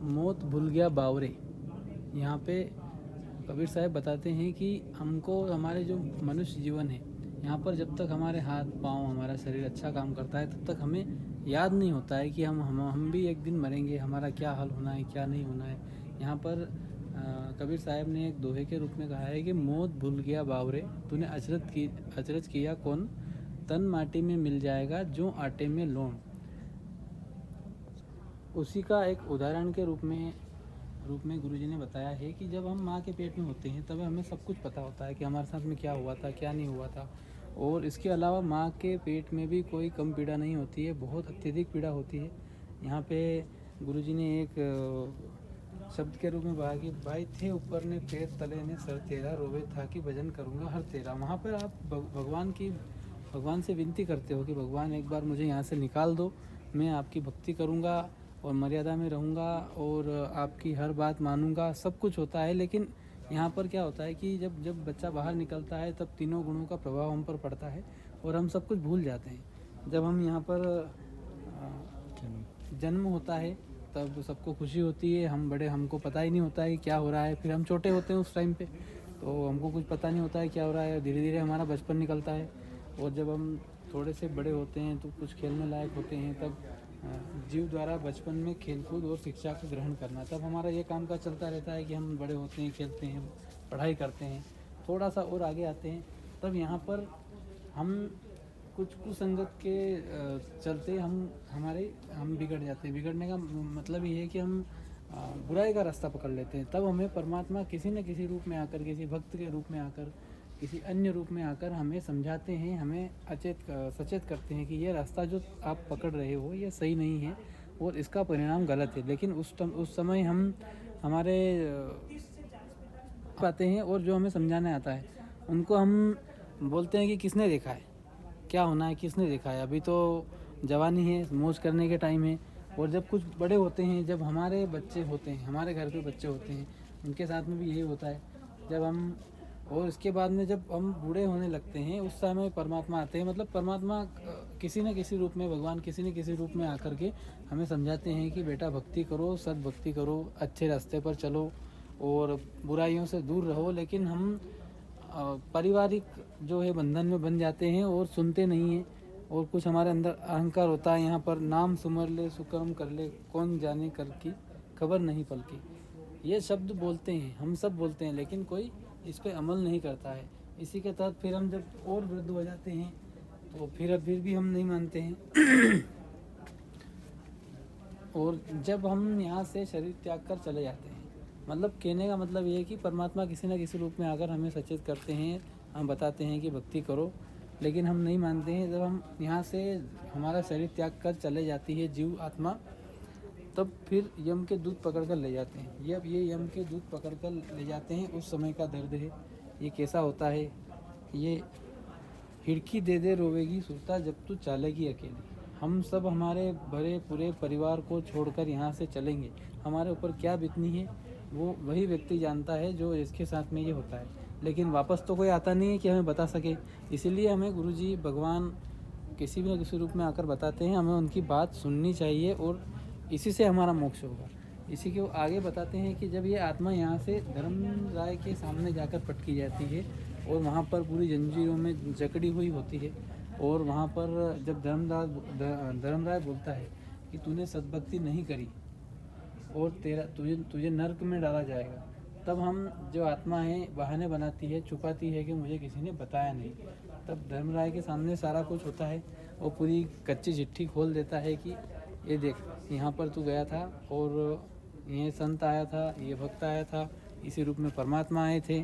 मौत भूल गया बावरे। यहाँ पे कबीर साहब बताते हैं कि हमको हमारे जो मनुष्य जीवन है, यहाँ पर जब तक हमारे हाथ पाँव हमारा शरीर अच्छा काम करता है तब तक हमें याद नहीं होता है कि हम भी एक दिन मरेंगे, हमारा क्या हाल होना है क्या नहीं होना है। यहाँ पर कबीर साहब ने एक दोहे के रूप में कहा है कि मौत भूल गया बावरे, तूने अचरज किया कौन, तन माटी में मिल जाएगा जो आटे में लोन। उसी का एक उदाहरण के रूप में गुरुजी ने बताया है कि जब हम माँ के पेट में होते हैं तब हमें सब कुछ पता होता है कि हमारे साथ में क्या हुआ था क्या नहीं हुआ था। और इसके अलावा माँ के पेट में भी कोई कम पीड़ा नहीं होती है, बहुत अत्यधिक पीड़ा होती है। यहाँ पे गुरुजी ने एक शब्द के रूप में कहा कि भाई थे ऊपर ने पैर तले ने सर तेरा, रोवे था कि भजन करूँगा हर तेरा। वहाँ पर आप भगवान से विनती करते हो कि भगवान एक बार मुझे यहाँ से निकाल दो, मैं आपकी भक्ति करूँगा और मर्यादा में रहूँगा और आपकी हर बात मानूँगा। सब कुछ होता है, लेकिन यहाँ पर क्या होता है कि जब बच्चा बाहर निकलता है तब तीनों गुणों का प्रभाव हम पर पड़ता है और हम सब कुछ भूल जाते हैं। जब हम यहाँ पर जन्म होता है तब सबको खुशी होती है, हम बड़े, हमको पता ही नहीं होता है कि क्या हो रहा है। फिर हम छोटे होते हैं उस टाइम पे, तो हमको कुछ पता नहीं होता है क्या हो रहा है। धीरे धीरे हमारा बचपन निकलता है और जब हम थोड़े से बड़े होते हैं तो कुछ खेलने लायक होते हैं, तब जीव द्वारा बचपन में खेलकूद और शिक्षा को ग्रहण करना, तब हमारा ये काम का चलता रहता है कि हम बड़े होते हैं, खेलते हैं, पढ़ाई करते हैं, थोड़ा सा और आगे आते हैं। तब यहाँ पर हम कुछ कुसंगत के चलते हम बिगड़ जाते हैं। बिगड़ने का मतलब ये है कि हम बुराई का रास्ता पकड़ लेते हैं। तब हमें परमात्मा किसी न किसी रूप में आकर, किसी भक्त के रूप में आकर, किसी अन्य रूप में आकर हमें समझाते हैं, हमें सचेत करते हैं कि ये रास्ता जो आप पकड़ रहे हो ये सही नहीं है और इसका परिणाम गलत है। लेकिन उस समय हम हमारे पाते हैं और जो हमें समझाने आता है उनको हम बोलते हैं कि किसने देखा है क्या होना है, किसने देखा है, अभी तो जवानी है, मौज करने के टाइम है। और जब कुछ बड़े होते हैं, जब हमारे बच्चे होते हैं, हमारे घर पे बच्चे होते हैं, उनके साथ में भी यही होता है। जब हम और इसके बाद में जब हम बूढ़े होने लगते हैं उस समय परमात्मा आते हैं। मतलब परमात्मा किसी न किसी रूप में, भगवान किसी न किसी रूप में आकर के हमें समझाते हैं कि बेटा भक्ति करो, सद्भक्ति करो, अच्छे रास्ते पर चलो और बुराइयों से दूर रहो। लेकिन हम पारिवारिक जो है बंधन में बन जाते हैं और सुनते नहीं हैं। और कुछ हमारे अंदर अहंकार होता है। यहाँ पर नाम सुमर ले सुकर्म कर ले, कौन जाने कर की खबर नहीं पल की, ये शब्द बोलते हैं, हम सब बोलते हैं, लेकिन कोई इस पे अमल नहीं करता है। इसी के तहत फिर हम जब और वृद्ध हो जाते हैं तो फिर भी हम नहीं मानते हैं और जब हम यहाँ से शरीर त्याग कर चले जाते हैं, मतलब कहने का मतलब ये है कि परमात्मा किसी न किसी रूप में आकर हमें सचेत करते हैं, हम बताते हैं कि भक्ति करो, लेकिन हम नहीं मानते हैं। जब हम यहाँ से हमारा शरीर त्याग कर चले जाती है जीव आत्मा, तब फिर यम के दूध पकड़ कर ले जाते हैं। जब ये यम के दूध पकड़ कर ले जाते हैं उस समय का दर्द है। ये कैसा होता है, ये हिड़की दे दे रोवेगी सुरता जब तू चालेगी अकेली। हम सब हमारे भरे पूरे परिवार को छोड़कर यहाँ से चलेंगे, हमारे ऊपर क्या बीतनी है वो वही व्यक्ति जानता है जो इसके साथ में ये होता है। लेकिन वापस तो कोई आता नहीं है कि हमें बता सके। इसीलिए हमें गुरुजी भगवान किसी भी न किसी रूप में आकर बताते हैं, हमें उनकी बात सुननी चाहिए और इसी से हमारा मोक्ष होगा। इसी के आगे बताते हैं कि जब ये आत्मा यहाँ से धर्मराय के सामने जाकर पटकी जाती है और वहाँ पर पूरी जंजीरों में जकड़ी हुई होती है, और वहाँ पर जब धर्मराय बोलता है कि तूने सद्भक्ति नहीं करी और तुझे नर्क में डाला जाएगा, तब हम जो आत्मा है बहाने बनाती है, छुपाती है कि मुझे किसी ने बताया नहीं। तब धर्मराय के सामने सारा कुछ होता है और पूरी कच्ची चिट्ठी खोल देता है कि ये देख, यहाँ पर तू गया था और ये संत आया था, ये भक्त आया था, इसी रूप में परमात्मा आए थे,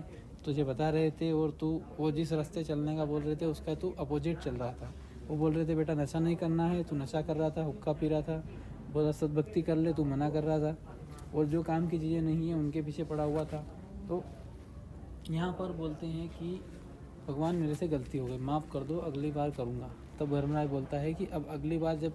तुझे बता रहे थे और तू वो जिस रास्ते चलने का बोल रहे थे उसका तू अपोजिट चल रहा था। वो बोल रहे थे बेटा नशा नहीं करना है, तू नशा कर रहा था, हुक्का पी रहा था। बोला सद्भक्ति कर ले, तू मना कर रहा था और जो काम की चीज़ें नहीं है उनके पीछे पड़ा हुआ था। तो यहाँ पर बोलते हैं कि भगवान मेरे से गलती हो गई, माफ़ कर दो, अगली बार करूँगा। तब धर्मराज बोलता है कि अब अगली बार जब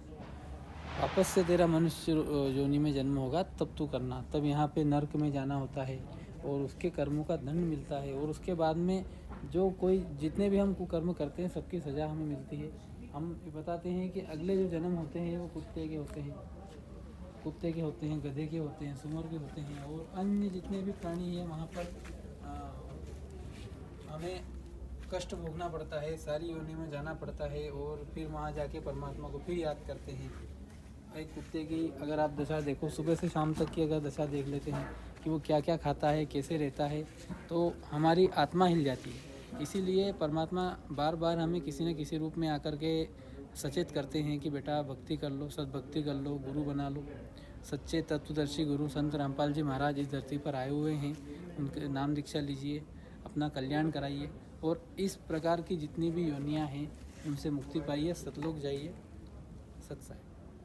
वापस से तेरा मनुष्य योनि में जन्म होगा तब तू करना। तब यहाँ पे नर्क में जाना होता है और उसके कर्मों का दंड मिलता है और उसके बाद में जो कोई जितने भी हम कुकर्म करते हैं सबकी सज़ा हमें मिलती है। हम बताते हैं कि अगले जो जन्म होते हैं वो कुत्ते के होते हैं कुत्ते के होते हैं, गधे के होते हैं, सुअर के होते हैं और अन्य जितने भी प्राणी हैं वहाँ पर हमें कष्ट भोगना पड़ता है, सारी योनि में जाना पड़ता है और फिर वहाँ जाके परमात्मा को फिर याद करते हैं। एक कुत्ते की अगर आप दशा देखो, सुबह से शाम तक की अगर दशा देख लेते हैं कि वो क्या क्या खाता है, कैसे रहता है, तो हमारी आत्मा हिल जाती है। इसीलिए परमात्मा बार बार हमें किसी न किसी रूप में आकर के सचेत करते हैं कि बेटा भक्ति कर लो, सद्भक्ति कर लो, गुरु बना लो। सच्चे तत्वदर्शी गुरु संत रामपाल जी महाराज इस धरती पर आए हुए हैं, उनके नाम दीक्षा लीजिए, अपना कल्याण कराइए और इस प्रकार की जितनी भी योनियाँ हैं उनसे मुक्ति पाइए, सतलोक जाइए। सत्संग।